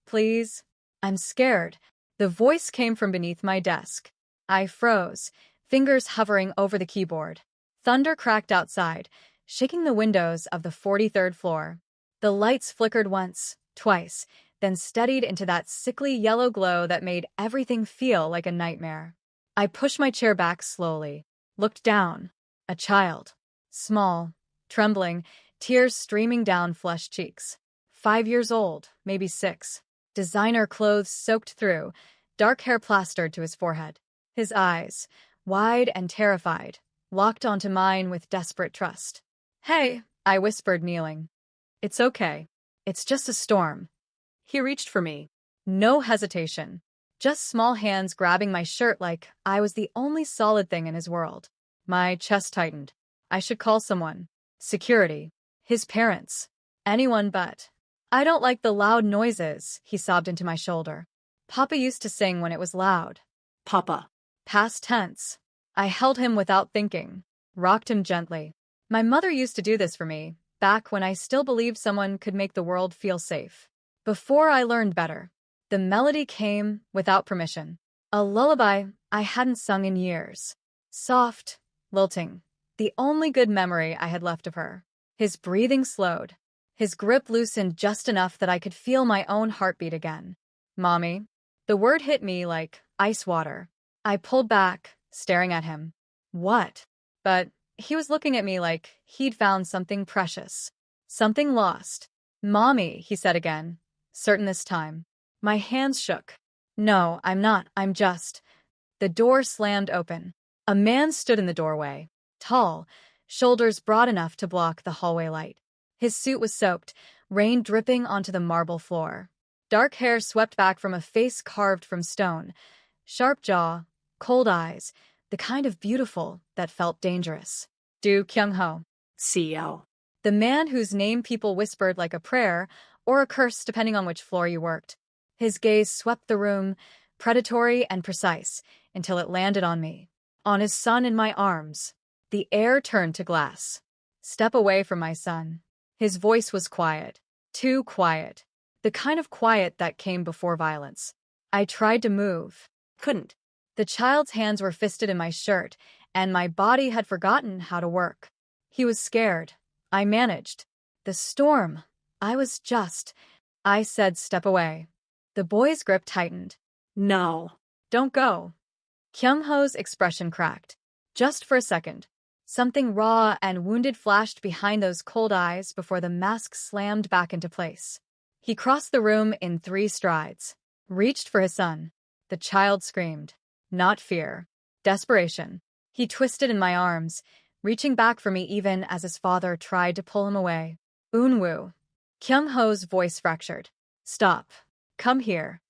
please. I'm scared. The voice came from beneath my desk. I froze, fingers hovering over the keyboard. Thunder cracked outside, shaking the windows of the 43rd floor. The lights flickered once, twice, then steadied into that sickly yellow glow that made everything feel like a nightmare. I pushed my chair back slowly, looked down. A child. Small, trembling, tears streaming down flushed cheeks. 5 years old, maybe 6. Designer clothes soaked through, dark hair plastered to his forehead. His eyes, wide and terrified, locked onto mine with desperate trust. "Hey," I whispered, kneeling. "It's okay. It's just a storm." He reached for me. No hesitation. Just small hands grabbing my shirt like I was the only solid thing in his world. My chest tightened. I should call someone. Security. His parents. Anyone but. "I don't like the loud noises," he sobbed into my shoulder. "Papa used to sing when it was loud." Papa. Past tense. I held him without thinking, rocked him gently. My mother used to do this for me, back when I still believed someone could make the world feel safe. Before I learned better. The melody came without permission. A lullaby I hadn't sung in years. Soft, lilting. The only good memory I had left of her. His breathing slowed. His grip loosened just enough that I could feel my own heartbeat again. "Mommy." The word hit me like ice water. I pulled back, staring at him. What? But he was looking at me like he'd found something precious. Something lost. "Mommy," he said again. Certain this time. My hands shook. "No, I'm not. I'm just." The door slammed open. A man stood in the doorway. Tall, shoulders broad enough to block the hallway light. His suit was soaked, rain dripping onto the marble floor. Dark hair swept back from a face carved from stone. Sharp jaw, cold eyes, the kind of beautiful that felt dangerous. "Do Kyung-ho." CEO. The man whose name people whispered like a prayer or a curse depending on which floor you worked. His gaze swept the room, predatory and precise, until it landed on me. On his son in my arms. The air turned to glass. "Step away from my son." His voice was quiet. Too quiet. The kind of quiet that came before violence. I tried to move. Couldn't. The child's hands were fisted in my shirt, and my body had forgotten how to work. He was scared. I managed. The storm. I said, "Step away." The boy's grip tightened. No. "Don't go." Kyung-ho's expression cracked. Just for a second. Something raw and wounded flashed behind those cold eyes before the mask slammed back into place. He crossed the room in 3 strides. Reached for his son. The child screamed. Not fear. Desperation. He twisted in my arms, reaching back for me even as his father tried to pull him away. "Unwoo." Kyung-ho's voice fractured. "Stop. Come here."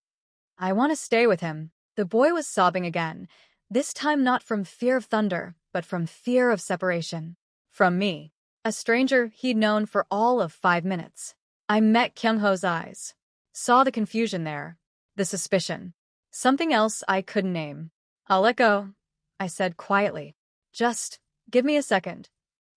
"I want to stay with him." The boy was sobbing again, this time not from fear of thunder, but from fear of separation. From me. A stranger he'd known for all of 5 minutes. I met Kyung-ho's eyes. Saw the confusion there. The suspicion. Something else I couldn't name. "I'll let go," I said quietly. "Just give me a second."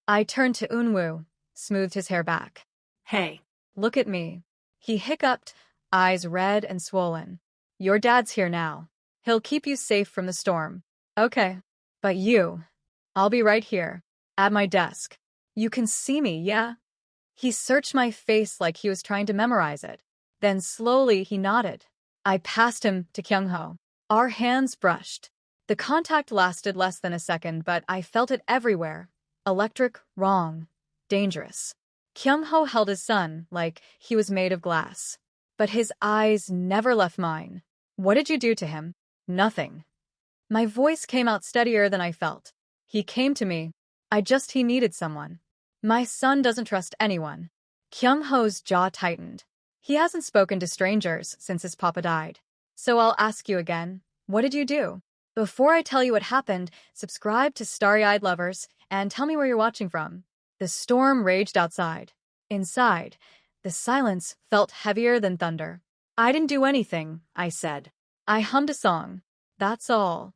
I turned to Unwoo, smoothed his hair back. Hey. "Look at me." He hiccuped, eyes red and swollen. "Your dad's here now. He'll keep you safe from the storm." "Okay. But you?" "I'll be right here. At my desk. You can see me, yeah?" He searched my face like he was trying to memorize it. Then slowly he nodded. I passed him to Kyung-ho. Our hands brushed. The contact lasted less than a second, but I felt it everywhere. Electric, wrong, dangerous. Kyung-ho held his son like he was made of glass. But his eyes never left mine. "What did you do to him?" "Nothing." My voice came out steadier than I felt. "He came to me. He needed someone. My son doesn't trust anyone." Kyung-ho's jaw tightened. He hasn't spoken to strangers since his papa died. So I'll ask you again, what did you do? Before I tell you what happened, subscribe to Starry-Eyed Lovers and tell me where you're watching from. The storm raged outside. Inside, the silence felt heavier than thunder. "I didn't do anything," I said. "I hummed a song. That's all."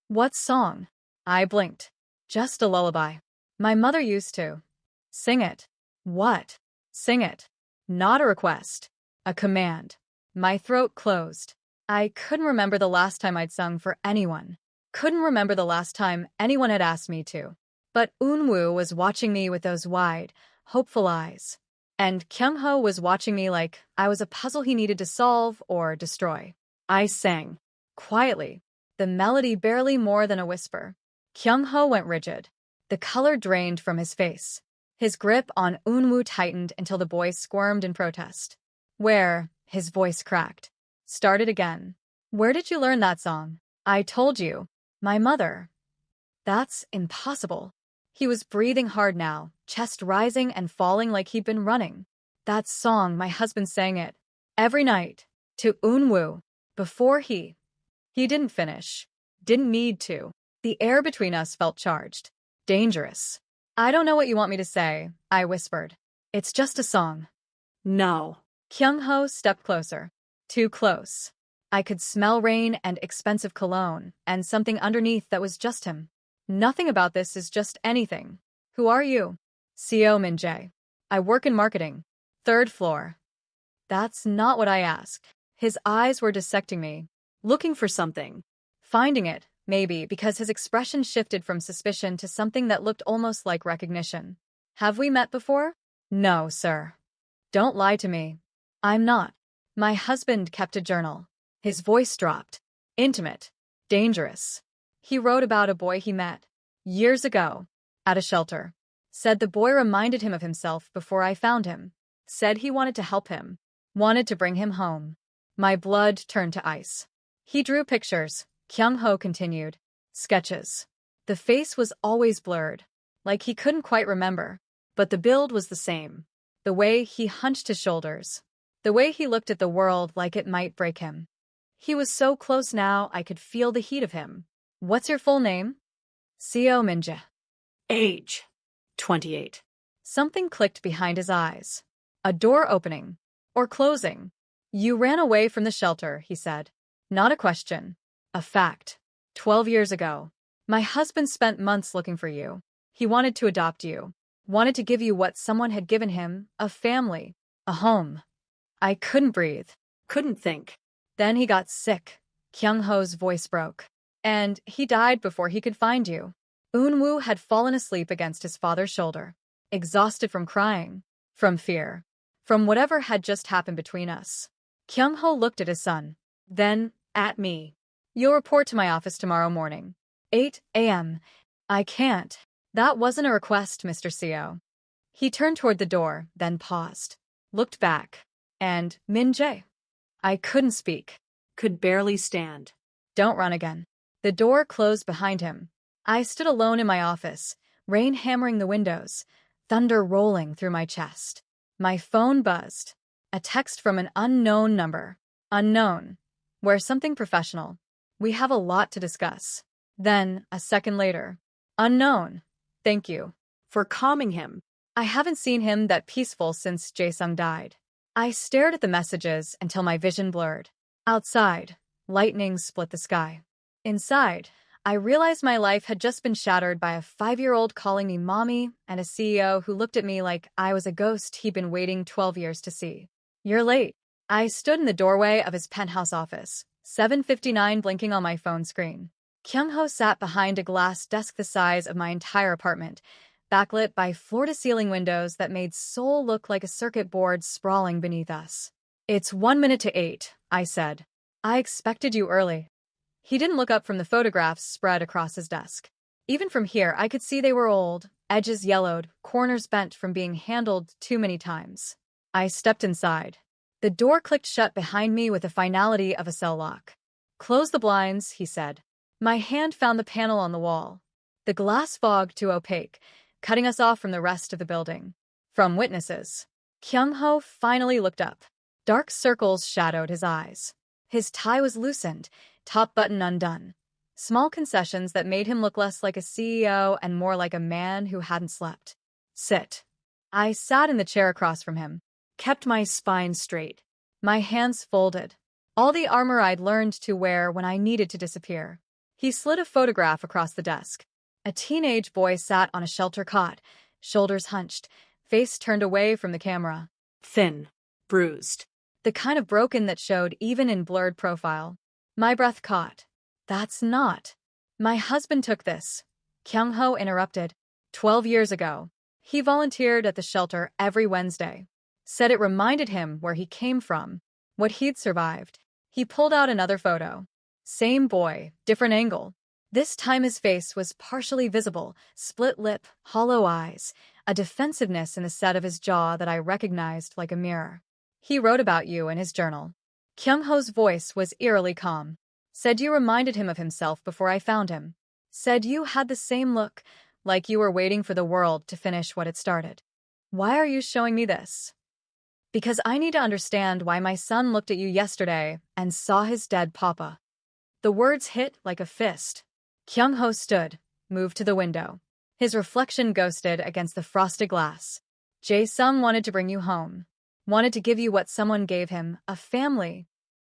"What song?" I blinked. "Just a lullaby. My mother used to sing it." "What?" "Sing it. Not a request. A command." My throat closed. I couldn't remember the last time I'd sung for anyone. Couldn't remember the last time anyone had asked me to. But Eunwoo was watching me with those wide, hopeful eyes. And Kyung-ho was watching me like I was a puzzle he needed to solve or destroy. I sang. Quietly. The melody barely more than a whisper. Kyung-ho went rigid. The color drained from his face. His grip on Eunwoo tightened until the boy squirmed in protest. Where? His voice cracked. Started again. Where did you learn that song? I told you. My mother. That's impossible. He was breathing hard now, chest rising and falling like he'd been running. That song, my husband sang it. Every night. To Eunwoo. Before he didn't finish. Didn't need to. The air between us felt charged. Dangerous. I don't know what you want me to say, I whispered. It's just a song. No. Kyung-ho stepped closer. Too close. I could smell rain and expensive cologne, and something underneath that was just him. Nothing about this is just anything. Who are you? Seo Min-jae. I work in marketing. 3rd floor. That's not what I asked. His eyes were dissecting me. Looking for something. Finding it, maybe, because his expression shifted from suspicion to something that looked almost like recognition. Have we met before? No, sir. Don't lie to me. I'm not. My husband kept a journal. His voice dropped. Intimate. Dangerous. He wrote about a boy he met. Years ago. At a shelter. Said the boy reminded him of himself before I found him. Said he wanted to help him. Wanted to bring him home. My blood turned to ice. He drew pictures. Kyung-ho continued. Sketches. The face was always blurred. Like he couldn't quite remember. But the build was the same. The way he hunched his shoulders. The way he looked at the world like it might break him. He was so close now I could feel the heat of him. What's your full name? Seo Min-jae. Age. 28. Something clicked behind his eyes. A door opening. Or closing. You ran away from the shelter, he said. Not a question. A fact. 12 years ago. My husband spent months looking for you. He wanted to adopt you. Wanted to give you what someone had given him, a family, a home. I couldn't breathe. Couldn't think. Then he got sick. Kyung-ho's voice broke. And he died before he could find you. Eunwoo had fallen asleep against his father's shoulder. Exhausted from crying. From fear. From whatever had just happened between us. Kyung-ho looked at his son. Then, at me. You'll report to my office tomorrow morning. 8 a.m. I can't. That wasn't a request, Mr. Seo. He turned toward the door, then paused. Looked back. And, Min-jae. I couldn't speak. Could barely stand. Don't run again. The door closed behind him. I stood alone in my office, rain hammering the windows, thunder rolling through my chest. My phone buzzed. A text from an unknown number. Unknown. Where something professional. We have a lot to discuss. Then, a second later. Unknown. Thank you. For calming him. I haven't seen him that peaceful since Jae-sung died. I stared at the messages until my vision blurred. Outside, lightning split the sky. Inside, I realized my life had just been shattered by a 5-year-old calling me mommy and a CEO who looked at me like I was a ghost he'd been waiting 12 years to see. You're late. I stood in the doorway of his penthouse office, 7:59 blinking on my phone screen. Kyung-ho sat behind a glass desk the size of my entire apartment, backlit by floor-to-ceiling windows that made Seoul look like a circuit board sprawling beneath us. It's 1 minute to 8, I said. I expected you early. He didn't look up from the photographs spread across his desk. Even from here, I could see they were old, edges yellowed, corners bent from being handled too many times. I stepped inside. The door clicked shut behind me with the finality of a cell lock. Close the blinds, he said. My hand found the panel on the wall. The glass fogged too opaque, cutting us off from the rest of the building. From witnesses. Kyung-ho finally looked up. Dark circles shadowed his eyes. His tie was loosened, top button undone. Small concessions that made him look less like a CEO and more like a man who hadn't slept. Sit. I sat in the chair across from him, kept my spine straight, my hands folded, all the armor I'd learned to wear when I needed to disappear. He slid a photograph across the desk. A teenage boy sat on a shelter cot, shoulders hunched, face turned away from the camera. Thin. Bruised. the kind of broken that showed even in blurred profile. My breath caught. That's not. My husband took this. Kyung-ho interrupted. 12 years ago. He volunteered at the shelter every Wednesday. Said it reminded him where he came from, what he'd survived. He pulled out another photo. Same boy, different angle. This time his face was partially visible, split lip, hollow eyes, a defensiveness in the set of his jaw that I recognized like a mirror. He wrote about you in his journal. Kyung-ho's voice was eerily calm. Said you reminded him of himself before I found him. Said you had the same look, like you were waiting for the world to finish what it started. Why are you showing me this? Because I need to understand why my son looked at you yesterday and saw his dead papa. The words hit like a fist. Kyung-ho stood, moved to the window. His reflection ghosted against the frosted glass. Jae-sung wanted to bring you home. Wanted to give you what someone gave him, a family.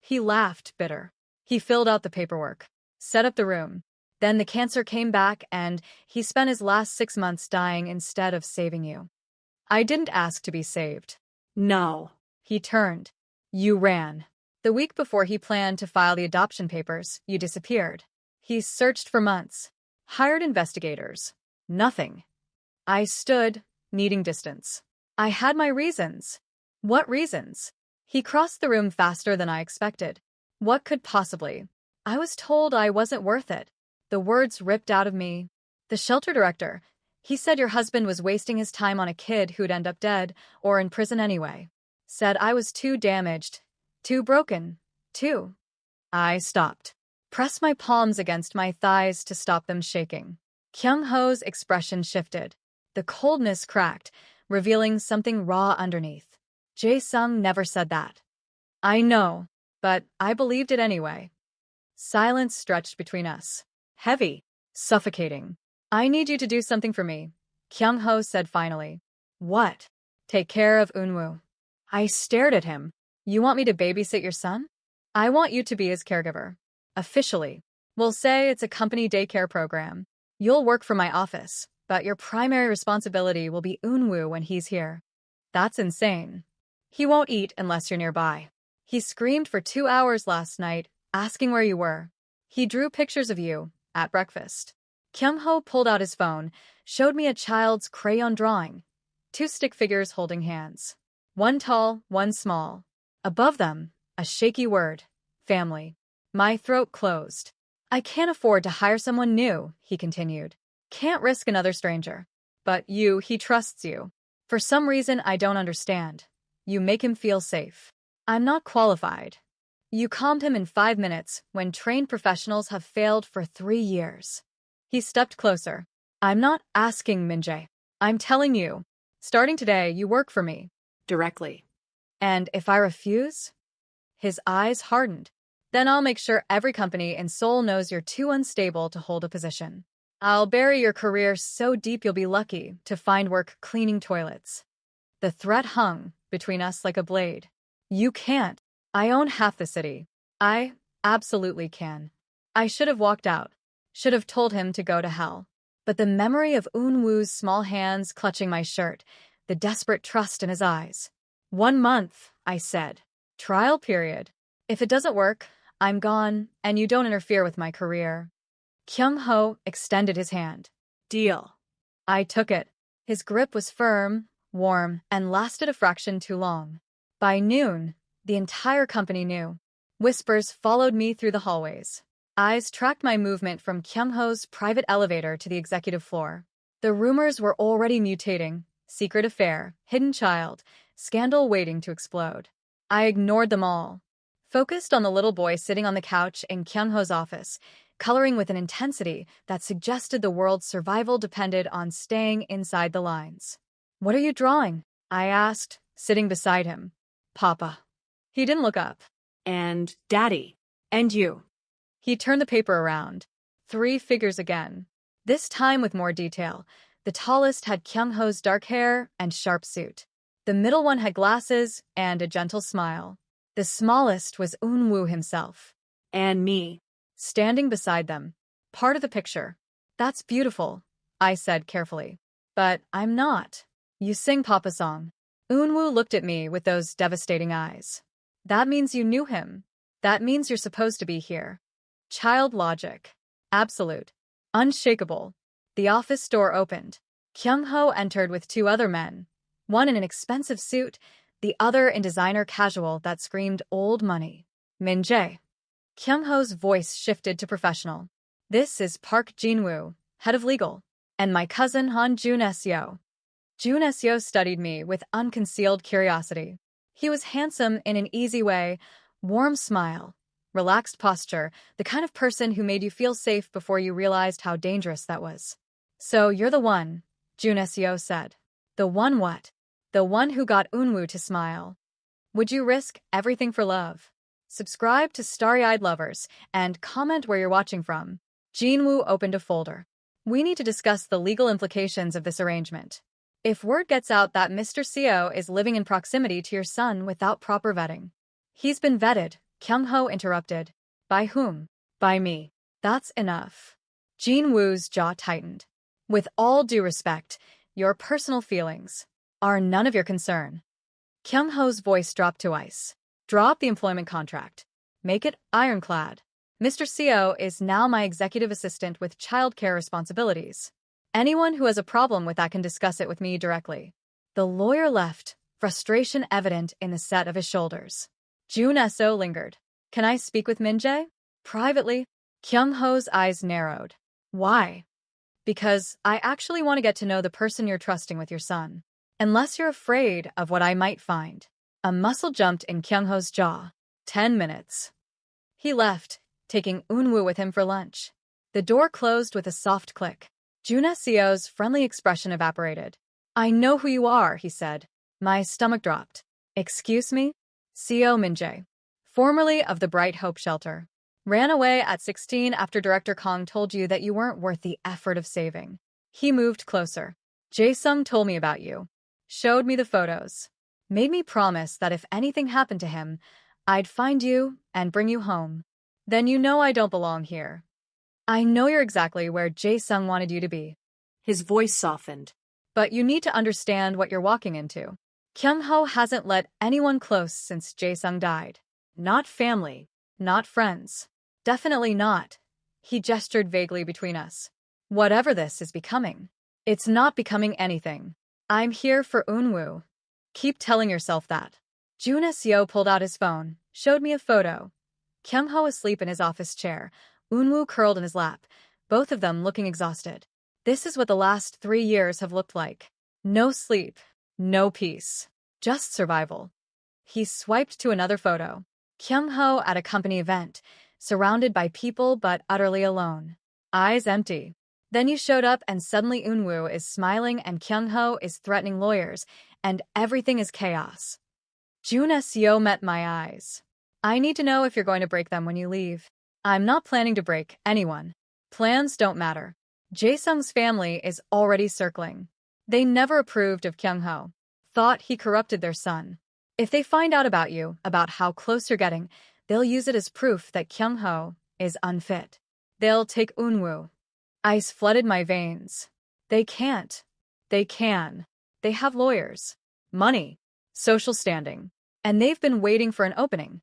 He laughed, bitter. He filled out the paperwork, set up the room. Then the cancer came back and he spent his last 6 months dying instead of saving you. I didn't ask to be saved. No. He turned. You ran. The week before he planned to file the adoption papers, you disappeared. He searched for months. Hired investigators. Nothing. I stood, needing distance. I had my reasons. What reasons? He crossed the room faster than I expected. What could possibly? I was told I wasn't worth it. The words ripped out of me. The shelter director. He said your husband was wasting his time on a kid who'd end up dead or in prison anyway. Said I was too damaged, too broken, too. I stopped. Pressed my palms against my thighs to stop them shaking. Kyung-ho's expression shifted. The coldness cracked, revealing something raw underneath. Jae-sung never said that. I know, but I believed it anyway. Silence stretched between us. Heavy, suffocating. I need you to do something for me, Kyung-ho said finally. What? Take care of Eunwoo. I stared at him. You want me to babysit your son? I want you to be his caregiver. Officially. We'll say it's a company daycare program. You'll work from my office, but your primary responsibility will be Eunwoo when he's here. That's insane. He won't eat unless you're nearby. He screamed for 2 hours last night, asking where you were. He drew pictures of you, at breakfast. Kyung-ho pulled out his phone, showed me a child's crayon drawing. 2 stick figures holding hands. One tall, one small. Above them, a shaky word. Family. My throat closed. I can't afford to hire someone new, he continued. Can't risk another stranger. But he trusts you. For some reason I don't understand. You make him feel safe. I'm not qualified. You calmed him in 5 minutes when trained professionals have failed for 3 years. He stepped closer. I'm not asking, Min-jae. I'm telling you. Starting today, you work for me. Directly. And if I refuse? His eyes hardened. Then I'll make sure every company in Seoul knows you're too unstable to hold a position. I'll bury your career so deep you'll be lucky to find work cleaning toilets. The threat hung between us like a blade. You can't. I own half the city. I absolutely can. I should have walked out. Should have told him to go to hell. But the memory of Eunwoo's small hands clutching my shirt, the desperate trust in his eyes. 1 month, I said. Trial period. If it doesn't work, I'm gone, and you don't interfere with my career. Kyung-ho extended his hand. Deal. I took it. His grip was firm, warm, and lasted a fraction too long. By noon, the entire company knew. Whispers followed me through the hallways. Eyes tracked my movement from Kyung-ho's private elevator to the executive floor. The rumors were already mutating. Secret affair, hidden child, scandal waiting to explode. I ignored them all. Focused on the little boy sitting on the couch in Kyung-ho's office, coloring with an intensity that suggested the world's survival depended on staying inside the lines. What are you drawing? I asked, sitting beside him. Papa. He didn't look up. And Daddy. And you. He turned the paper around. 3 figures again. This time with more detail. The tallest had Kyung-ho's dark hair and sharp suit. The middle one had glasses and a gentle smile. The smallest was Eunwoo himself. And me. Standing beside them. Part of the picture. That's beautiful, I said carefully. But I'm not. You sing Papa song. Eunwoo looked at me with those devastating eyes. That means you knew him. That means you're supposed to be here. Child logic. Absolute. Unshakable. The office door opened. Kyung-ho entered with two other men, one in an expensive suit, the other in designer casual that screamed old money. Min-jae. Kyung-ho's voice shifted to professional. This is Park Jin-woo, head of legal, and my cousin Han Jun-seo. Jun-seo studied me with unconcealed curiosity. He was handsome in an easy way, warm smile, relaxed posture, the kind of person who made you feel safe before you realized how dangerous that was. So you're the one, Jun-seo said. The one what? The one who got Eunwoo to smile. Would you risk everything for love? Subscribe to Starry-Eyed Lovers and comment where you're watching from. Jinwoo opened a folder. We need to discuss the legal implications of this arrangement. If word gets out that Mr. Seo is living in proximity to your son without proper vetting. He's been vetted, Kyung-ho interrupted. By whom? By me. That's enough. Jinwoo's jaw tightened. With all due respect, your personal feelings are none of your concern. Kyung-ho's voice dropped to ice. Drop the employment contract. Make it ironclad. Mr. Seo is now my executive assistant with childcare responsibilities. Anyone who has a problem with that can discuss it with me directly. The lawyer left, frustration evident in the set of his shoulders. Jun-seo lingered. Can I speak with Min-jae? Privately. Kyung-ho's eyes narrowed. Why? Because I actually want to get to know the person you're trusting with your son. Unless you're afraid of what I might find. A muscle jumped in Kyung-ho's jaw. 10 minutes. He left, taking Eunwoo with him for lunch. The door closed with a soft click. Jun-seo's friendly expression evaporated. I know who you are, he said. My stomach dropped. Excuse me? Seo Min-jae, formerly of the Bright Hope Shelter. Ran away at 16 after Director Kong told you that you weren't worth the effort of saving. He moved closer. Jae-sung told me about you. Showed me the photos. Made me promise that if anything happened to him, I'd find you and bring you home. Then you know I don't belong here. I know you're exactly where Jae-sung wanted you to be. His voice softened. But you need to understand what you're walking into. Kyung-ho hasn't let anyone close since Jae-sung died. Not family. Not friends. Definitely not. He gestured vaguely between us. Whatever this is becoming. It's not becoming anything. I'm here for Eunwoo. Keep telling yourself that. Jun-seo pulled out his phone, showed me a photo. Kyung-ho asleep in his office chair, Eunwoo curled in his lap, both of them looking exhausted. This is what the last 3 years have looked like. No sleep, no peace, just survival. He swiped to another photo. Kyung-ho at a company event, surrounded by people but utterly alone. Eyes empty. Then you showed up and suddenly Eunwoo is smiling and Kyung-ho is threatening lawyers, and everything is chaos. Jun-seo met my eyes. I need to know if you're going to break them when you leave. I'm not planning to break anyone. Plans don't matter. Jae-sung's family is already circling. They never approved of Kyung-ho. Thought he corrupted their son. If they find out about you, about how close you're getting, they'll use it as proof that Kyung-ho is unfit. They'll take Eunwoo. Ice flooded my veins. They can't. They can. They have lawyers, money, social standing, and they've been waiting for an opening.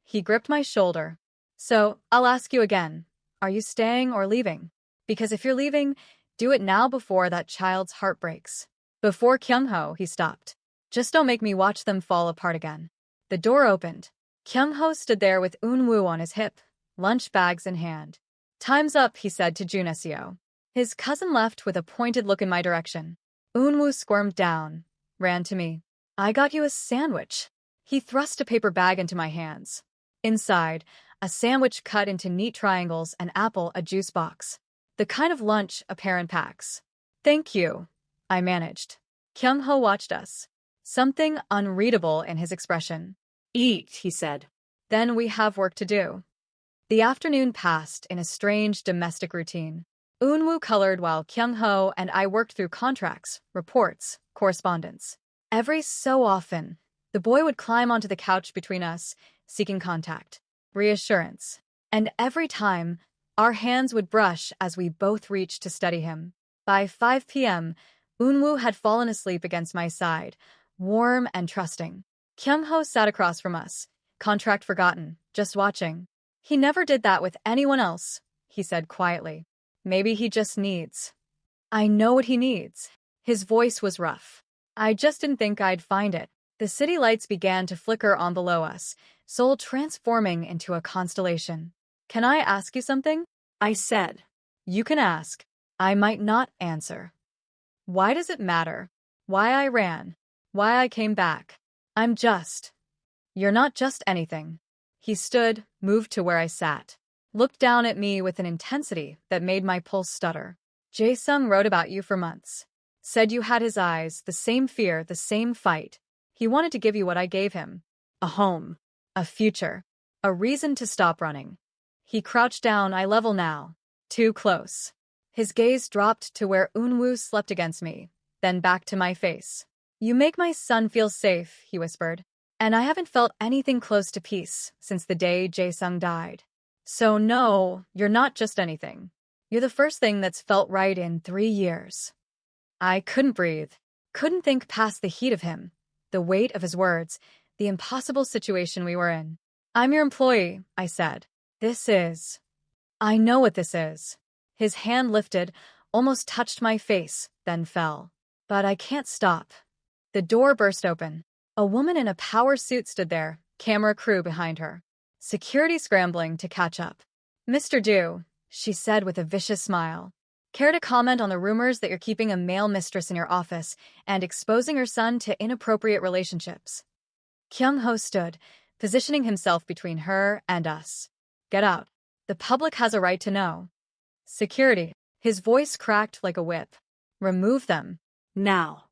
He gripped my shoulder. So, I'll ask you again, are you staying or leaving? Because if you're leaving, do it now before that child's heart breaks. Before Kyung-ho, he stopped. Just don't make me watch them fall apart again. The door opened. Kyung-ho stood there with Eunwoo on his hip, lunch bags in hand. Time's up, he said to Jun-seo. His cousin left with a pointed look in my direction. Eunwoo squirmed down, ran to me. I got you a sandwich. He thrust a paper bag into my hands. Inside, a sandwich cut into neat triangles, an apple, a juice box. The kind of lunch a parent packs. Thank you, I managed. Kyung-ho watched us. Something unreadable in his expression. Eat, he said. Then we have work to do. The afternoon passed in a strange domestic routine. Eunwoo colored while Kyung-ho and I worked through contracts, reports, correspondence. Every so often, the boy would climb onto the couch between us, seeking contact, reassurance. And every time, our hands would brush as we both reached to steady him. By 5 p.m., Eunwoo had fallen asleep against my side, warm and trusting. Kyung-ho sat across from us, Contract forgotten. Just watching. He never did that with anyone else, he said quietly. Maybe he just needs. I know what he needs. His voice was rough. I just didn't think I'd find it. The city lights began to flicker on below us, Seoul transforming into a constellation. Can I ask you something? I said. You can ask. I might not answer. Why does it matter? Why I ran? Why I came back? I'm just. You're not just anything. He stood, moved to where I sat, looked down at me with an intensity that made my pulse stutter. Jae-sung wrote about you for months. Said you had his eyes, the same fear, the same fight. He wanted to give you what I gave him. A home. A future. A reason to stop running. He crouched down, eye level now. Too close. His gaze dropped to where Eunwoo slept against me, then back to my face. You make my son feel safe, he whispered. And I haven't felt anything close to peace since the day Jae-sung died. So no, you're not just anything. You're the first thing that's felt right in 3 years. I couldn't breathe, couldn't think past the heat of him, the weight of his words, the impossible situation we were in. I'm your employee, I said. This is. I know what this is. His hand lifted, almost touched my face, then fell. But I can't stop. The door burst open. A woman in a power suit stood there, camera crew behind her. Security scrambling to catch up. Mr. Du, she said with a vicious smile. Care to comment on the rumors that you're keeping a male mistress in your office and exposing her son to inappropriate relationships? Kyung-ho stood, positioning himself between her and us. Get out. The public has a right to know. Security. His voice cracked like a whip. Remove them. Now.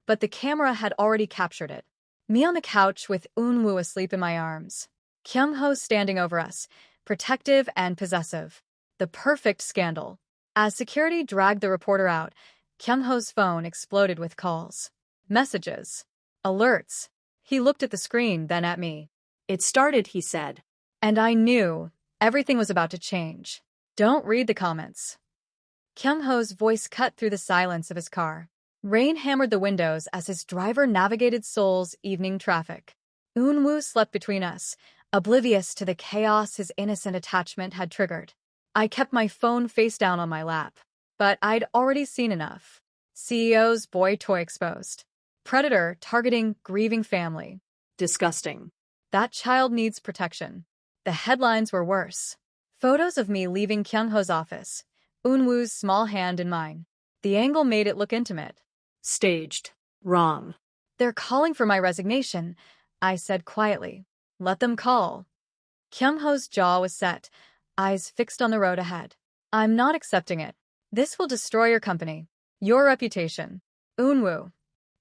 But the camera had already captured it. Me on the couch with Eunwoo asleep in my arms. Kyung-ho standing over us, protective and possessive. The perfect scandal. As security dragged the reporter out, Kyung-ho's phone exploded with calls. Messages. Alerts. He looked at the screen, then at me. It started, he said. And I knew everything was about to change. Don't read the comments. Kyung-ho's voice cut through the silence of his car. Rain hammered the windows as his driver navigated Seoul's evening traffic. Eunwoo slept between us, oblivious to the chaos his innocent attachment had triggered. I kept my phone face down on my lap. But I'd already seen enough. CEO's boy toy exposed. Predator targeting grieving family. Disgusting. That child needs protection. The headlines were worse. Photos of me leaving Kyung-ho's office. Eunwoo's small hand in mine. The angle made it look intimate. Staged. Wrong. They're calling for my resignation, I said quietly. Let them call. Kyung-ho's jaw was set, eyes fixed on the road ahead. I'm not accepting it. This will destroy your company. Your reputation. Eunwoo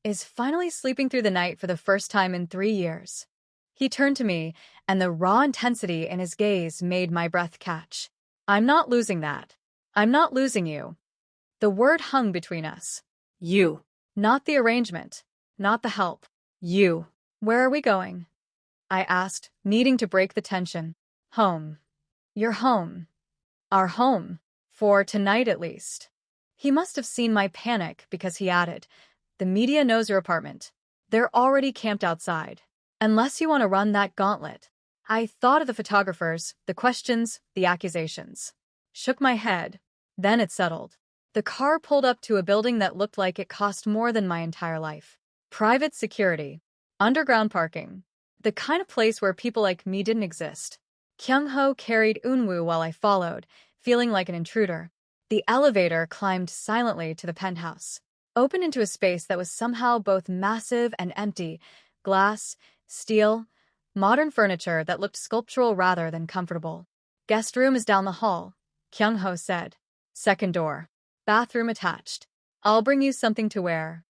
is finally sleeping through the night for the first time in 3 years. He turned to me, and the raw intensity in his gaze made my breath catch. I'm not losing that. I'm not losing you. The word hung between us. You. Not the arrangement. Not the help. You. Where are we going? I asked, needing to break the tension. Home. Your home. Our home. For tonight at least. He must have seen my panic because he added, the media knows your apartment. They're already camped outside. Unless you want to run that gauntlet. I thought of the photographers, the questions, the accusations. Shook my head. Then it settled. The car pulled up to a building that looked like it cost more than my entire life. Private security. Underground parking. The kind of place where people like me didn't exist. Kyung-ho carried Eunwoo while I followed, feeling like an intruder. The elevator climbed silently to the penthouse. Opened into a space that was somehow both massive and empty. Glass, steel, modern furniture that looked sculptural rather than comfortable. Guest room is down the hall, Kyung-ho said. Second door. Bathroom attached. I'll bring you something to wear.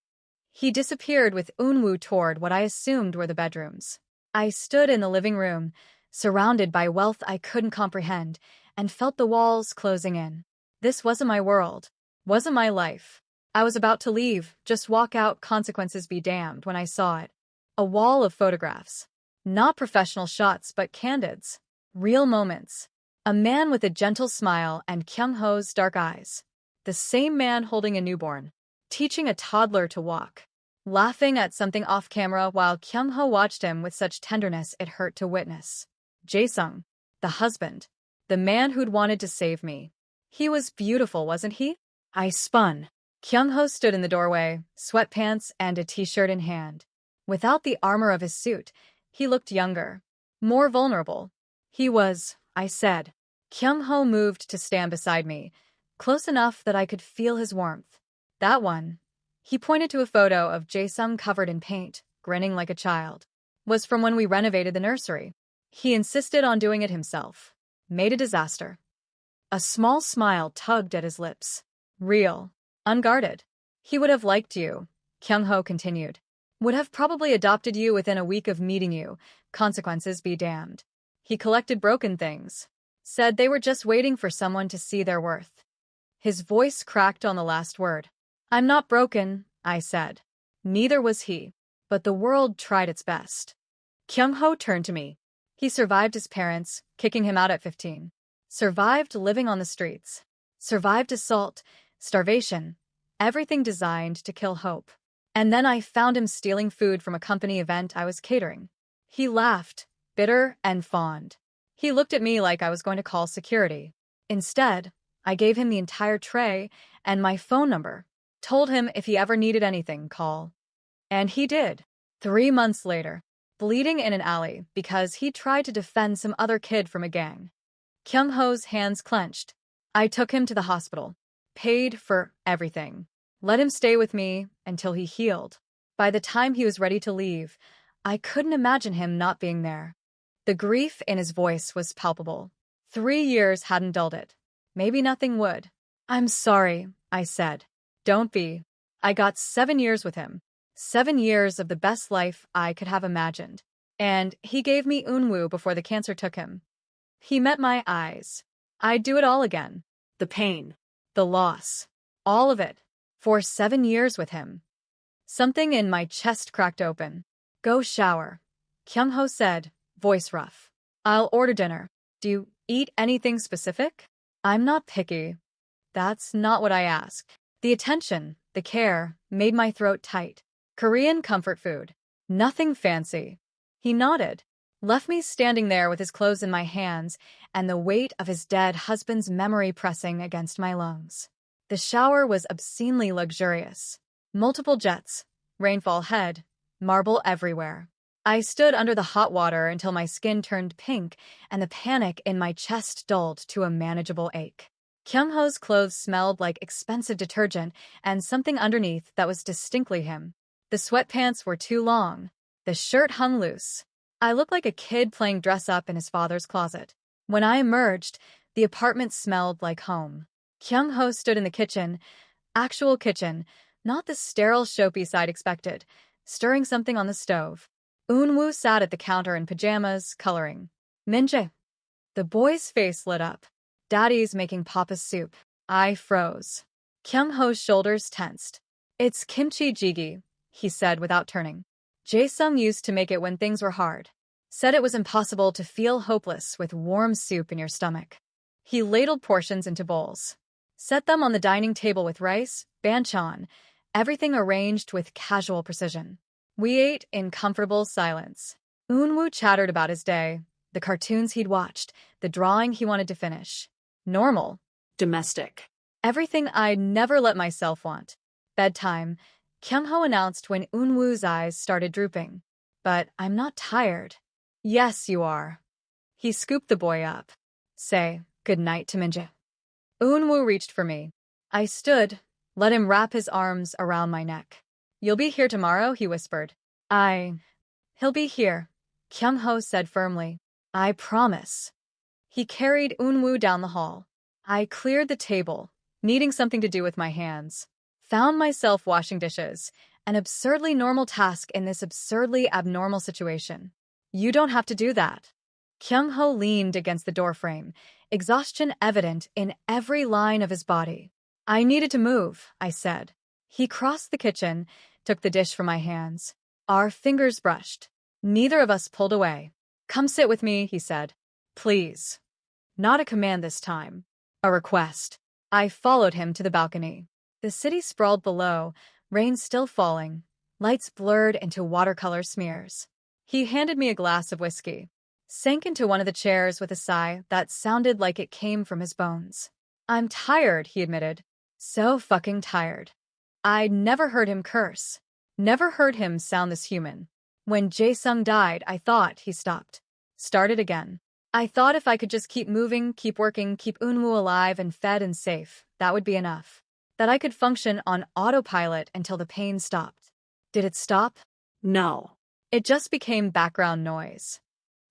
He disappeared with Eunwoo toward what I assumed were the bedrooms. I stood in the living room, surrounded by wealth I couldn't comprehend, and felt the walls closing in. This wasn't my world. Wasn't my life. I was about to leave, just walk out, consequences be damned, when I saw it. A wall of photographs. Not professional shots, but candids. Real moments. A man with a gentle smile and Kyung-ho's dark eyes. The same man holding a newborn. Teaching a toddler to walk. laughing at something off camera while Kyung-ho watched him with such tenderness it hurt to witness. Jae-sung, the husband, the man who'd wanted to save me. He was beautiful, wasn't he? I spun. Kyung-ho stood in the doorway, sweatpants and a t-shirt in hand. Without the armor of his suit, he looked younger, more vulnerable. He was, I said. Kyung-ho moved to stand beside me, close enough that I could feel his warmth. That one. He pointed to a photo of Jae-sung covered in paint, grinning like a child. Was from when we renovated the nursery. He insisted on doing it himself. Made a disaster. A small smile tugged at his lips. Real. Unguarded. He would have liked you, Kyung-ho continued. Would have probably adopted you within a week of meeting you. Consequences be damned. He collected broken things. Said they were just waiting for someone to see their worth. His voice cracked on the last word. I'm not broken, I said. Neither was he. But the world tried its best. Kyung-ho turned to me. He survived his parents, kicking him out at 15. Survived living on the streets. Survived assault, starvation, everything designed to kill hope. And then I found him stealing food from a company event I was catering. He laughed, bitter and fond. He looked at me like I was going to call security. Instead, I gave him the entire tray and my phone number. Told him if he ever needed anything, call. And he did. 3 months later, bleeding in an alley because he tried to defend some other kid from a gang. Kyung-ho's hands clenched. I took him to the hospital. Paid for everything. Let him stay with me until he healed. By the time he was ready to leave, I couldn't imagine him not being there. The grief in his voice was palpable. 3 years hadn't dulled it. Maybe nothing would. I'm sorry, I said. Don't be. I got 7 years with him. 7 years of the best life I could have imagined. And he gave me Unwoo before the cancer took him. He met my eyes. I'd do it all again. The pain. The loss. All of it. For 7 years with him. Something in my chest cracked open. Go shower, Kyung-ho said, voice rough. I'll order dinner. Do you eat anything specific? I'm not picky. That's not what I asked. The attention, the care, made my throat tight. Korean comfort food. Nothing fancy. He nodded. Left me standing there with his clothes in my hands and the weight of his dead husband's memory pressing against my lungs. The shower was obscenely luxurious. Multiple jets, rainfall head, marble everywhere. I stood under the hot water until my skin turned pink and the panic in my chest dulled to a manageable ache. Kyung-ho's clothes smelled like expensive detergent and something underneath that was distinctly him. The sweatpants were too long. The shirt hung loose. I looked like a kid playing dress-up in his father's closet. When I emerged, the apartment smelled like home. Kyung-ho stood in the kitchen, actual kitchen, not the sterile showpiece I'd expected, stirring something on the stove. Unwoo sat at the counter in pajamas, coloring. Minjae. The boy's face lit up. Daddy's making Papa's soup. I froze. Kyung-ho's shoulders tensed. It's kimchi jjigae, he said without turning. Jae-sung used to make it when things were hard. Said it was impossible to feel hopeless with warm soup in your stomach. He ladled portions into bowls. Set them on the dining table with rice, banchan, everything arranged with casual precision. We ate in comfortable silence. Unwoo chattered about his day, the cartoons he'd watched, the drawing he wanted to finish. Normal. Domestic. Everything I'd never let myself want. Bedtime, Kyung-ho announced when Unwoo's eyes started drooping. But I'm not tired. Yes, you are. He scooped the boy up. Say good night to Minjae. Unwoo reached for me. I stood, let him wrap his arms around my neck. You'll be here tomorrow, he whispered. He'll be here, Kyung-ho said firmly. I promise. He carried Unwoo down the hall. I cleared the table, needing something to do with my hands. Found myself washing dishes, an absurdly normal task in this absurdly abnormal situation. You don't have to do that. Kyung-ho leaned against the doorframe, exhaustion evident in every line of his body. I needed to move, I said. He crossed the kitchen, took the dish from my hands. Our fingers brushed. Neither of us pulled away. Come sit with me, he said. Please. Not a command this time. A request. I followed him to the balcony. The city sprawled below, rain still falling, Lights blurred into watercolor smears. He handed me a glass of whiskey, sank into one of the chairs with a sigh that sounded like it came from his bones. I'm tired, he admitted. So fucking tired. I'd never heard him curse. Never heard him sound this human. When Jae-sung died, I thought he stopped. Started again. I thought if I could just keep moving, keep working, keep Eunwoo alive and fed and safe, that would be enough. That I could function on autopilot until the pain stopped. Did it stop? No. It just became background noise.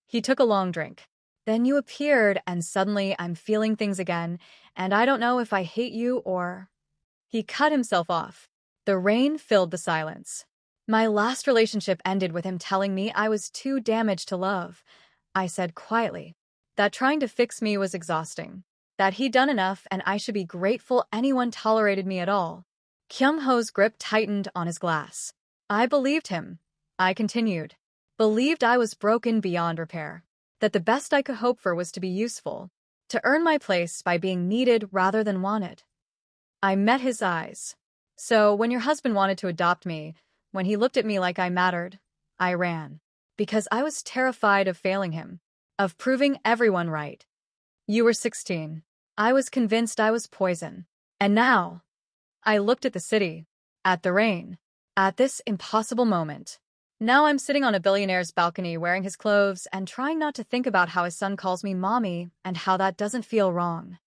He took a long drink. Then you appeared, and suddenly I'm feeling things again, and I don't know if I hate you or... He cut himself off. The rain filled the silence. My last relationship ended with him telling me I was too damaged to love. I said quietly that trying to fix me was exhausting, that he'd done enough and I should be grateful anyone tolerated me at all. Kyung-ho's grip tightened on his glass. I believed him. I continued. Believed I was broken beyond repair. That the best I could hope for was to be useful. To earn my place by being needed rather than wanted. I met his eyes. So when your husband wanted to adopt me, when he looked at me like I mattered, I ran. Because I was terrified of failing him. Of proving everyone right. You were 16. I was convinced I was poison. And now, I looked at the city. At the rain. At this impossible moment. Now I'm sitting on a billionaire's balcony wearing his clothes and trying not to think about how his son calls me mommy and how that doesn't feel wrong.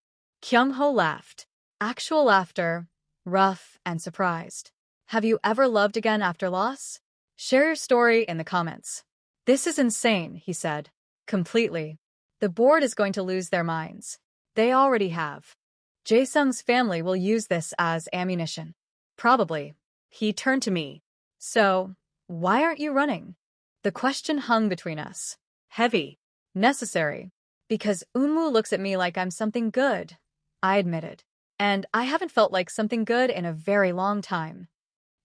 Kyung-ho laughed. Actual laughter, rough and surprised. Have you ever loved again after loss? Share your story in the comments. This is insane, he said. Completely. The board is going to lose their minds. They already have. Jae-sung's family will use this as ammunition. Probably. He turned to me. So, why aren't you running? The question hung between us. Heavy. Necessary. Because Eunwoo looks at me like I'm something good. I admitted. And I haven't felt like something good in a very long time.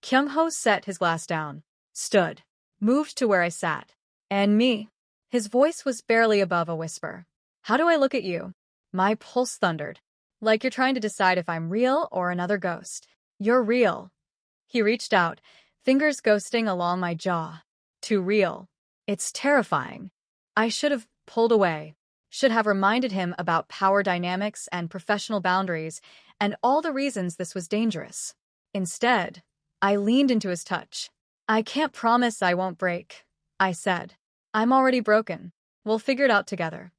Kyung-ho set his glass down. Stood. Moved to where I sat. And me. His voice was barely above a whisper. How do I look at you? My pulse thundered. Like you're trying to decide if I'm real or another ghost. You're real. He reached out, fingers ghosting along my jaw. Too real. It's terrifying. I should have pulled away. Should have reminded him about power dynamics and professional boundaries and all the reasons this was dangerous. Instead, I leaned into his touch. I can't promise I won't break, I said. I'm already broken. We'll figure it out together.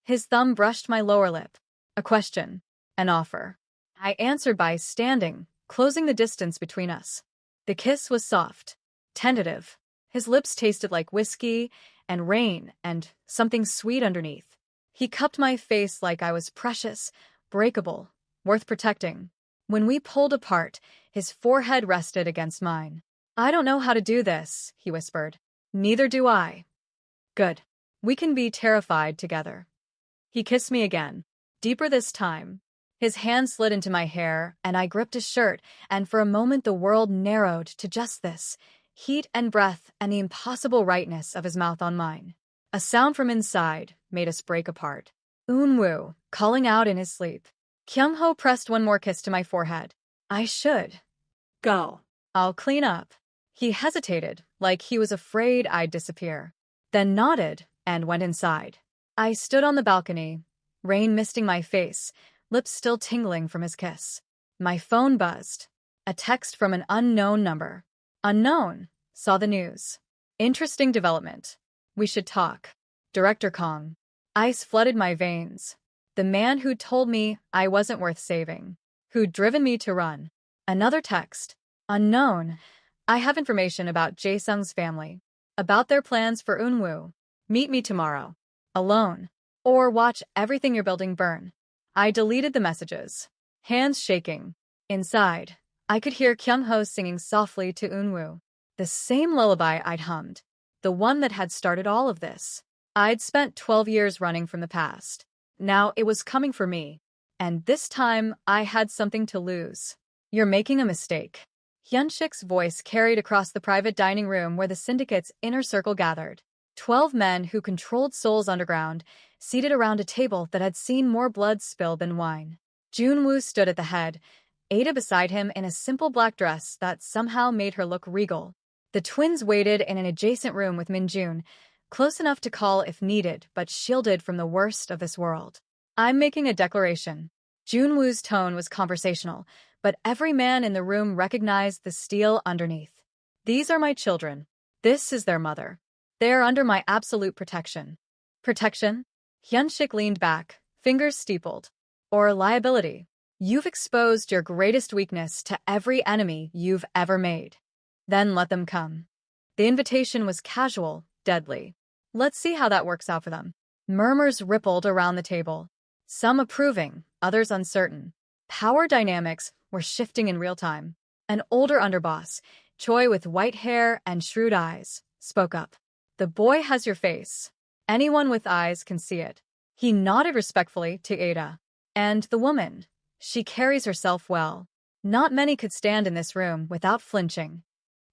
His thumb brushed my lower lip. A question. An offer. I answered by standing, closing the distance between us. The kiss was soft, tentative. His lips tasted like whiskey and rain and something sweet underneath. He cupped my face like I was precious, breakable, worth protecting. When we pulled apart, his forehead rested against mine. I don't know how to do this, he whispered. Neither do I. Good. We can be terrified together. He kissed me again, deeper this time. His hand slid into my hair, and I gripped his shirt, and for a moment the world narrowed to just this, heat and breath and the impossible rightness of his mouth on mine. A sound from inside made us break apart. Eunwoo, calling out in his sleep. Kyung-ho pressed one more kiss to my forehead. I should. Go. I'll clean up. He hesitated, like he was afraid I'd disappear. Then nodded and went inside. I stood on the balcony, rain misting my face, lips still tingling from his kiss. My phone buzzed. A text from an unknown number. Unknown. Saw the news. Interesting development. We should talk. Director Kong. Ice flooded my veins. The man who'd told me I wasn't worth saving. Who'd driven me to run. Another text. Unknown. I have information about Jae-sung's family. About their plans for Eunwoo. Meet me tomorrow. Alone. Or watch everything you're building burn. I deleted the messages. Hands shaking. Inside, I could hear Kyung-ho singing softly to Eunwoo. The same lullaby I'd hummed. The one that had started all of this. I'd spent 12 years running from the past. Now it was coming for me. And this time, I had something to lose. You're making a mistake. Hyunshik's voice carried across the private dining room where the syndicate's inner circle gathered. 12 men who controlled Seoul's underground, seated around a table that had seen more blood spilled than wine. Junwoo stood at the head, Ada beside him in a simple black dress that somehow made her look regal. The twins waited in an adjacent room with Minjun, close enough to call if needed, but shielded from the worst of this world. I'm making a declaration. Junwoo's tone was conversational, but every man in the room recognized the steel underneath. These are my children. This is their mother. They are under my absolute protection. Protection? Hyunshik leaned back, fingers steepled. Or liability. You've exposed your greatest weakness to every enemy you've ever made. Then let them come. The invitation was casual, deadly. Let's see how that works out for them. Murmurs rippled around the table. Some approving, others uncertain. Power dynamics were shifting in real time. An older underboss, Choi with white hair and shrewd eyes, spoke up. The boy has your face. Anyone with eyes can see it. He nodded respectfully to Ada. And the woman. She carries herself well. Not many could stand in this room without flinching.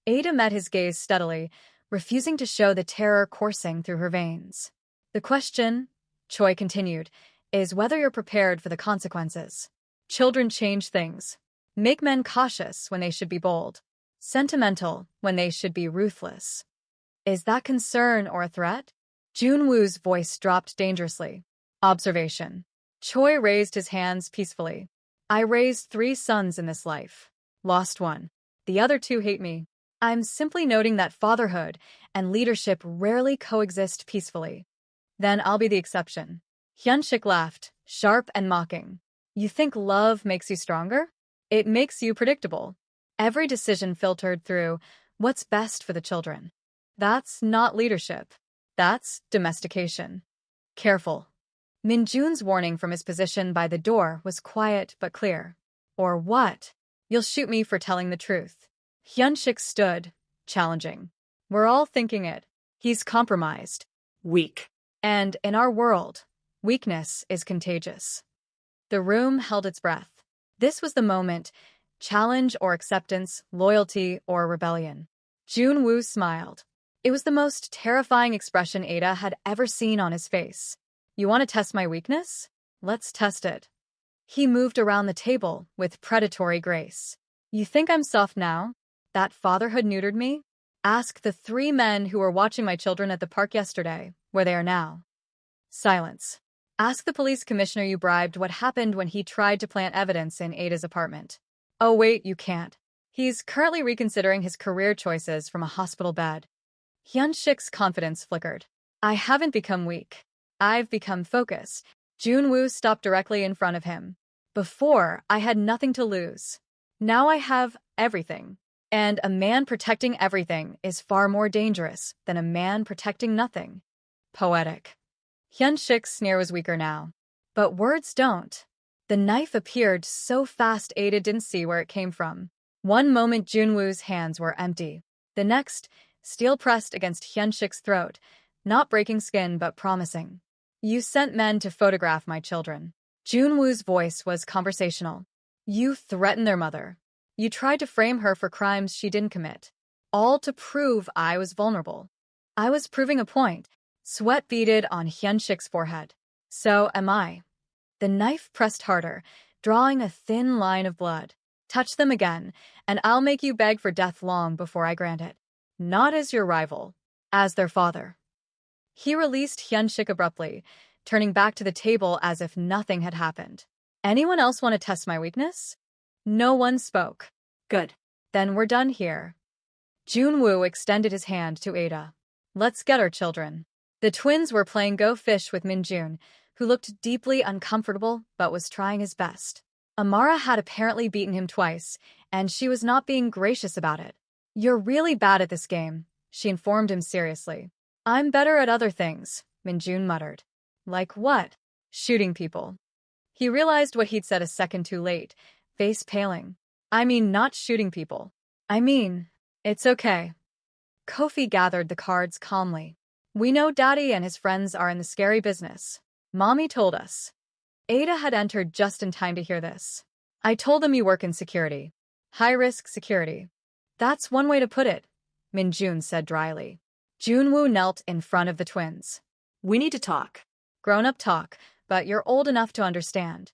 Ada met his gaze steadily, refusing to show the terror coursing through her veins. The question, Choi continued, is whether you're prepared for the consequences. Children change things. Make men cautious when they should be bold. Sentimental when they should be ruthless. Is that concern or a threat? Junwoo's voice dropped dangerously. Observation. Choi raised his hands peacefully. I raised 3 sons in this life. Lost one. The other 2 hate me. I'm simply noting that fatherhood and leadership rarely coexist peacefully. Then I'll be the exception. Hyunshik laughed, sharp and mocking. You think love makes you stronger? It makes you predictable. Every decision filtered through what's best for the children. That's not leadership. That's domestication. Careful. Minjun's warning from his position by the door was quiet but clear. Or what? You'll shoot me for telling the truth. Hyunshik stood, challenging. We're all thinking it. He's compromised. Weak. And in our world, weakness is contagious. The room held its breath. This was the moment. Challenge or acceptance, loyalty or rebellion. Junwoo smiled. It was the most terrifying expression Ada had ever seen on his face. You want to test my weakness? Let's test it. He moved around the table with predatory grace. You think I'm soft now? That fatherhood neutered me? Ask the 3 men who were watching my children at the park yesterday, where they are now. Silence. Ask the police commissioner you bribed what happened when he tried to plant evidence in Ada's apartment. Oh wait, you can't. He's currently reconsidering his career choices from a hospital bed. Hyunshik's confidence flickered. I haven't become weak. I've become focused. Junwoo stopped directly in front of him. Before, I had nothing to lose. Now I have everything. And a man protecting everything is far more dangerous than a man protecting nothing. Poetic. Hyunshik's sneer was weaker now. But words don't. The knife appeared so fast Ada didn't see where it came from. One moment Junwoo's hands were empty. The next, steel pressed against Hyunshik's throat, not breaking skin but promising. You sent men to photograph my children. Junwoo's voice was conversational. You threatened their mother. You tried to frame her for crimes she didn't commit. All to prove I was vulnerable. I was proving a point. Sweat beaded on Hyunshik's forehead. So am I. The knife pressed harder, drawing a thin line of blood. Touch them again, and I'll make you beg for death long before I grant it. Not as your rival, as their father. He released Hyunshik abruptly, turning back to the table as if nothing had happened. Anyone else want to test my weakness? No one spoke. Good. Then we're done here. Junwoo extended his hand to Ada. Let's get our children. The twins were playing Go Fish with Minjun, who looked deeply uncomfortable but was trying his best. Amara had apparently beaten him twice, and she was not being gracious about it. You're really bad at this game, she informed him seriously. I'm better at other things, Minjun muttered. Like what? Shooting people. He realized what he'd said a second too late, face paling. I mean, not shooting people. I mean, it's okay. Kofi gathered the cards calmly. We know Daddy and his friends are in the scary business. Mommy told us. Ada had entered just in time to hear this. I told them you work in security. High-risk security. That's one way to put it, Minjun said dryly. Junwoo knelt in front of the twins. We need to talk. Grown-up talk, but you're old enough to understand.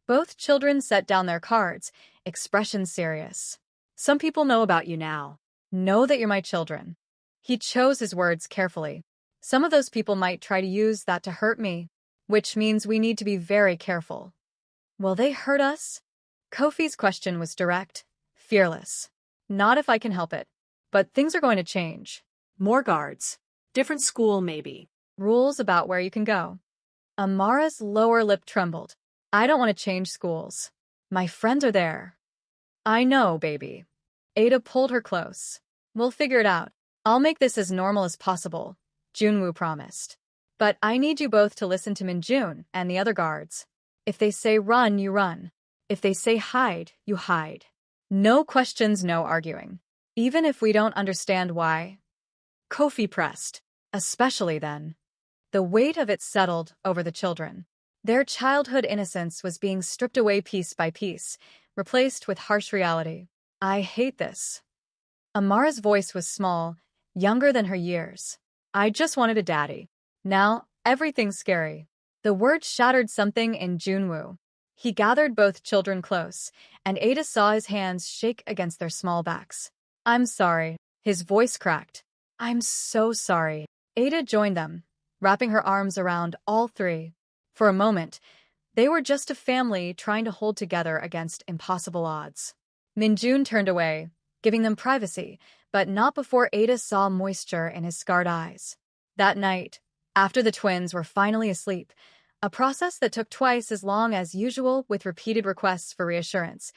Both children set down their cards, expressions serious. Some people know about you now. Know that you're my children. He chose his words carefully. Some of those people might try to use that to hurt me, which means we need to be very careful. Will they hurt us? Kofi's question was direct, fearless. Not if I can help it. But things are going to change. More guards. Different school, maybe. Rules about where you can go. Amara's lower lip trembled. I don't want to change schools. My friends are there. I know, baby. Ada pulled her close. We'll figure it out. I'll make this as normal as possible, Junwoo promised. But I need you both to listen to Minjun and the other guards. If they say run, you run. If they say hide, you hide. No questions, no arguing. Even if we don't understand why. Kofi pressed. Especially then. The weight of it settled over the children. Their childhood innocence was being stripped away piece by piece, replaced with harsh reality. I hate this. Amara's voice was small, younger than her years. I just wanted a daddy. Now, everything's scary. The word shattered something in Junwoo. He gathered both children close, and Ada saw his hands shake against their small backs. I'm sorry. His voice cracked. I'm so sorry. Ada joined them, wrapping her arms around all three. For a moment, they were just a family trying to hold together against impossible odds. Minjun turned away, giving them privacy, but not before Ada saw moisture in his scarred eyes. That night, after the twins were finally asleep, a process that took twice as long as usual with repeated requests for reassurance,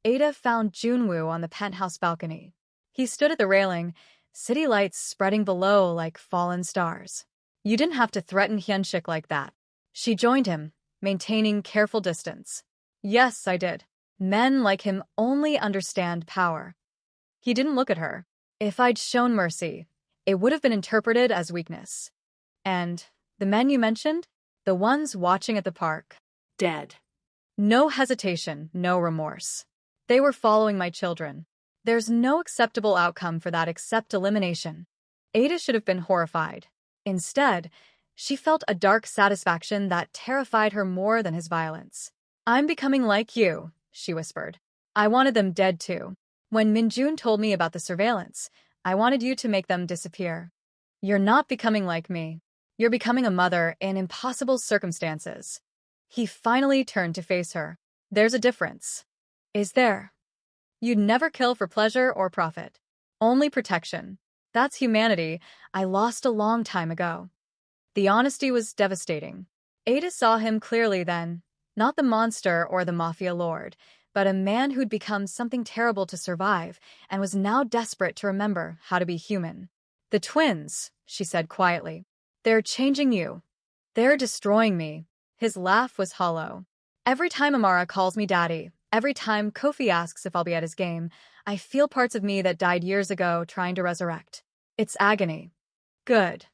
Ada found Junwoo on the penthouse balcony. He stood at the railing, city lights spreading below like fallen stars. You didn't have to threaten Hyunshik like that. She joined him, maintaining careful distance. Yes, I did. Men like him only understand power. He didn't look at her. If I'd shown mercy, it would have been interpreted as weakness. And the men you mentioned? The ones watching at the park. Dead. No hesitation, no remorse. They were following my children. There's no acceptable outcome for that except elimination. Ada should have been horrified. Instead, she felt a dark satisfaction that terrified her more than his violence. I'm becoming like you, she whispered. I wanted them dead too. When Minjun told me about the surveillance, I wanted you to make them disappear. You're not becoming like me. You're becoming a mother in impossible circumstances. He finally turned to face her. There's a difference. Is there? You'd never kill for pleasure or profit. Only protection. That's humanity I lost a long time ago. The honesty was devastating. Ada saw him clearly then, not the monster or the mafia lord, but a man who'd become something terrible to survive and was now desperate to remember how to be human. The twins, she said quietly. They're changing you. They're destroying me. His laugh was hollow. Every time Amara calls me daddy, every time Kofi asks if I'll be at his game, I feel parts of me that died years ago trying to resurrect. It's agony. Good.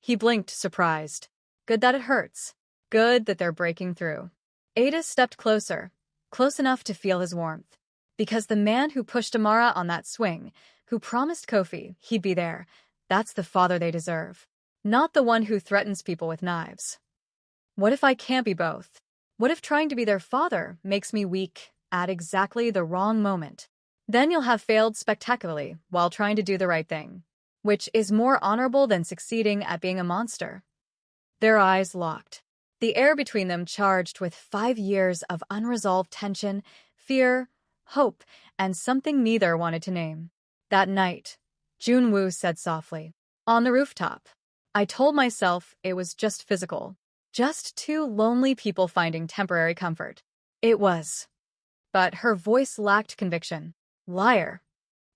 He blinked, surprised. Good that it hurts. Good that they're breaking through. Ada stepped closer, close enough to feel his warmth. Because the man who pushed Amara on that swing, who promised Kofi he'd be there, that's the father they deserve. Not the one who threatens people with knives. What if I can't be both? What if trying to be their father makes me weak at exactly the wrong moment? Then you'll have failed spectacularly while trying to do the right thing, which is more honorable than succeeding at being a monster. Their eyes locked. The air between them charged with 5 years of unresolved tension, fear, hope, and something neither wanted to name. That night, Junwoo said softly, on the rooftop, I told myself it was just physical. Just two lonely people finding temporary comfort. It was. But her voice lacked conviction. Liar.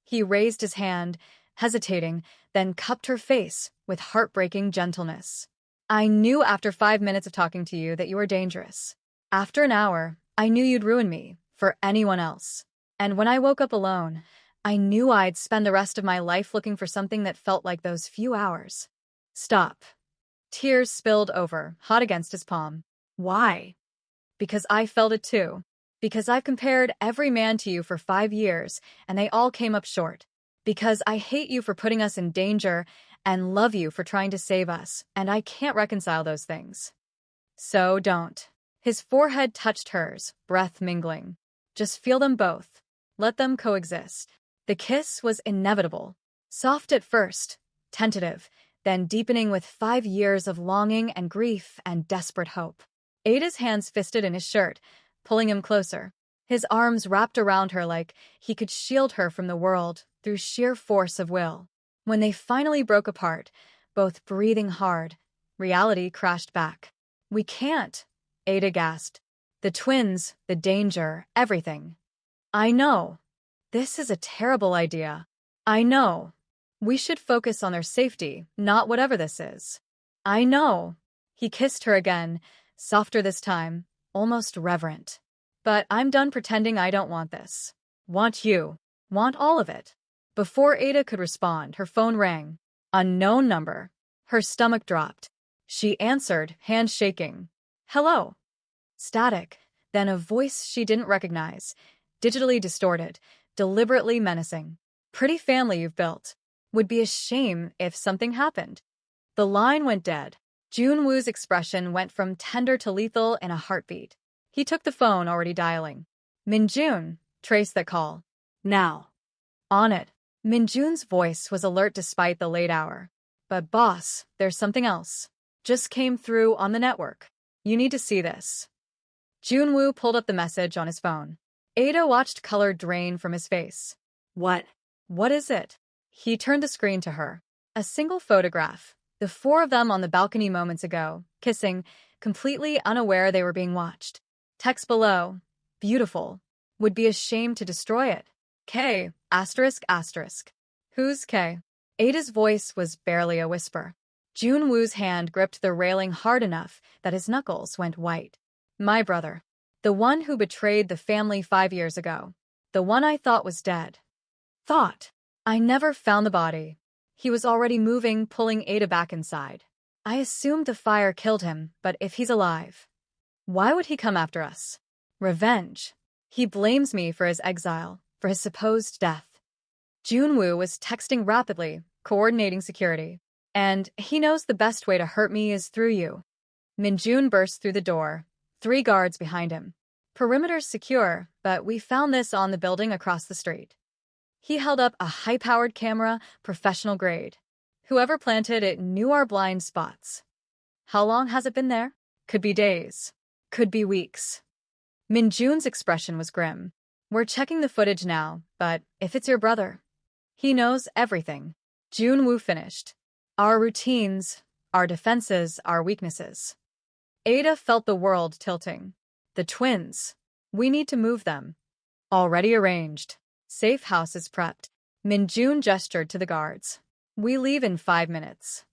He raised his hand, hesitating, then cupped her face with heartbreaking gentleness. I knew after 5 minutes of talking to you that you were dangerous. After an hour, I knew you'd ruin me for anyone else. And when I woke up alone, I knew I'd spend the rest of my life looking for something that felt like those few hours. Stop. Tears spilled over, hot against his palm. Why? Because I felt it too. Because I've compared every man to you for 5 years, and they all came up short. Because I hate you for putting us in danger, and love you for trying to save us, and I can't reconcile those things. So don't. His forehead touched hers, breath mingling. Just feel them both. Let them coexist. The kiss was inevitable. Soft at first, tentative, then deepening with 5 years of longing and grief and desperate hope. Ada's hands fisted in his shirt, pulling him closer. His arms wrapped around her like he could shield her from the world through sheer force of will. When they finally broke apart, both breathing hard, reality crashed back. "We can't," Ada gasped. "The twins, the danger, everything." "I know. This is a terrible idea. I know. We should focus on their safety, not whatever this is." "I know." He kissed her again, softer this time, almost reverent. "But I'm done pretending I don't want this. Want you. Want all of it." Before Ada could respond, her phone rang. Unknown number. Her stomach dropped. She answered, hands shaking. "Hello." Static, then a voice she didn't recognize, digitally distorted, deliberately menacing. "Pretty family you've built. Would be a shame if something happened." The line went dead. Junwoo's expression went from tender to lethal in a heartbeat. He took the phone, already dialing. "Minjun, trace that call." Now. "On it." Minjun's voice was alert despite the late hour. "But boss, there's something else. Just came through on the network. You need to see this." Junwoo pulled up the message on his phone. Ada watched color drain from his face. What? "What is it?" He turned the screen to her. A single photograph. The four of them on the balcony moments ago, kissing, completely unaware they were being watched. Text below. "Beautiful. Would be a shame to destroy it. K, asterisk, asterisk." "Who's K?" Ada's voice was barely a whisper. Junwoo's hand gripped the railing hard enough that his knuckles went white. "My brother. The one who betrayed the family 5 years ago. The one I thought was dead." "Thought?" "I never found the body. He was already moving, pulling Ada back inside. I assumed the fire killed him, but if he's alive, why would he come after us? Revenge. He blames me for his exile, for his supposed death." Junwoo was texting rapidly, coordinating security. "And he knows the best way to hurt me is through you." Minjun burst through the door, 3 guards behind him. "Perimeter's secure, but we found this on the building across the street." He held up a high-powered camera, professional grade. "Whoever planted it knew our blind spots." "How long has it been there?" "Could be days. Could be weeks." Minjun's expression was grim. "We're checking the footage now, but if it's your brother, he knows everything." Junwoo finished. "Our routines, our defenses, our weaknesses." Ada felt the world tilting. "The twins. We need to move them." "Already arranged. Safe house is prepped." Minjun gestured to the guards. "We leave in 5 minutes."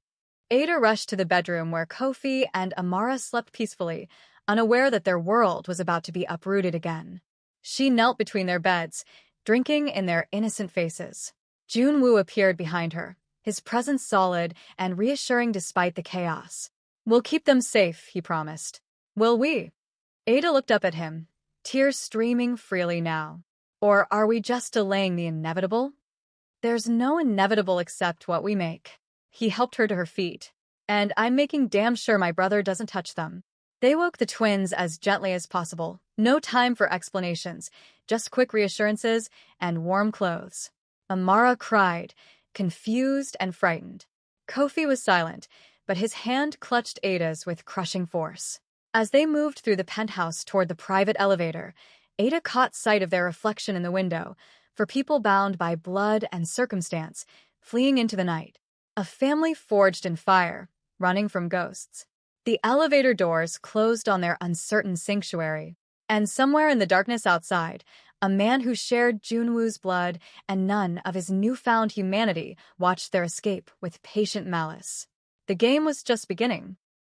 Ada rushed to the bedroom where Kofi and Amara slept peacefully, unaware that their world was about to be uprooted again. She knelt between their beds, drinking in their innocent faces. Junwoo appeared behind her, his presence solid and reassuring despite the chaos. "We'll keep them safe," he promised. "Will we?" Ada looked up at him, tears streaming freely now. "Or are we just delaying the inevitable?" "There's no inevitable except what we make." He helped her to her feet. "And I'm making damn sure my brother doesn't touch them." They woke the twins as gently as possible. No time for explanations, just quick reassurances and warm clothes. Amara cried, confused and frightened. Kofi was silent, but his hand clutched Ada's with crushing force. As they moved through the penthouse toward the private elevator, Ada caught sight of their reflection in the window, for people bound by blood and circumstance, fleeing into the night. A family forged in fire, running from ghosts. The elevator doors closed on their uncertain sanctuary, and somewhere in the darkness outside, a man who shared Junwoo's blood and none of his newfound humanity watched their escape with patient malice. The game was just beginning.